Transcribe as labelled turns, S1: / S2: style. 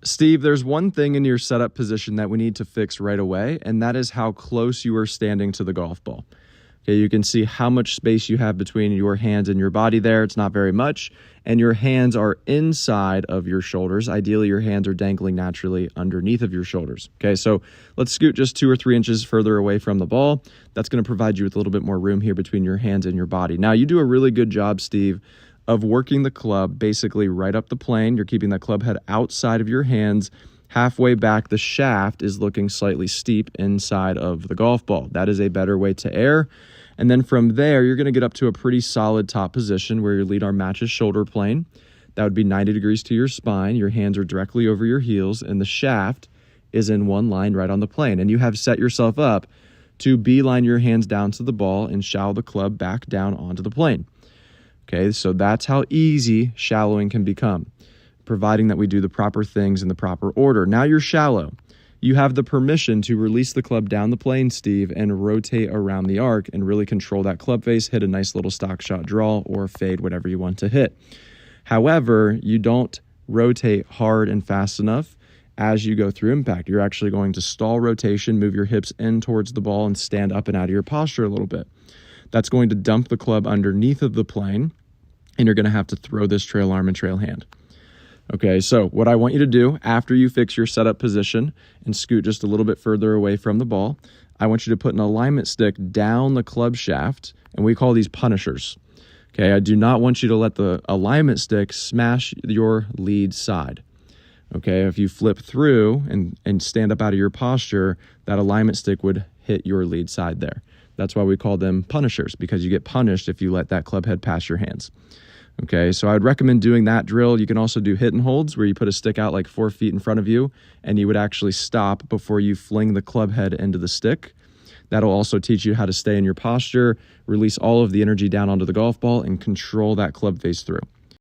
S1: Steve, there's one thing in your setup position that we need to fix right away, and that is how close you are standing to the golf ball. Okay, you can see how much space you have between your hands and your body there. It's not very much, and your hands are inside of your shoulders. Ideally, your hands are dangling naturally underneath of your shoulders. Okay, so let's scoot just 2 or 3 inches further away from the ball. That's going to provide you with a little bit more room here between your hands and your body. Now, you do a really good job, Steve, of working the club basically right up the plane. You're keeping the club head outside of your hands. Halfway back, the shaft is looking slightly steep inside of the golf ball. That is a better way to air. And then from there, you're going to get up to a pretty solid top position where your lead arm matches shoulder plane. That would be 90 degrees to your spine. Your hands are directly over your heels, and the shaft is in one line right on the plane. And you have set yourself up to beeline your hands down to the ball and shallow the club back down onto the plane. Okay, so that's how easy shallowing can become, providing that we do the proper things in the proper order. Now you're shallow. You have the permission to release the club down the plane, Steve, and rotate around the arc and really control that club face, hit a nice little stock shot draw or fade, whatever you want to hit. However, you don't rotate hard and fast enough as you go through impact. You're actually going to stall rotation, move your hips in towards the ball, and stand up and out of your posture a little bit. That's going to dump the club underneath of the plane, and you're going to have to throw this trail arm and trail hand. Okay, so what I want you to do after you fix your setup position and scoot just a little bit further away from the ball, I want you to put an alignment stick down the club shaft, and we call these punishers. Okay, I do not want you to let the alignment stick smash your lead side. Okay, if you flip through and stand up out of your posture, that alignment stick would hit your lead side there. That's why we call them punishers, because you get punished if you let that club head pass your hands. Okay, so I'd recommend doing that drill. You can also do hit and holds, where you put a stick out like 4 feet in front of you, and you would actually stop before you fling the club head into the stick. That'll also teach you how to stay in your posture, release all of the energy down onto the golf ball, and control that club face through.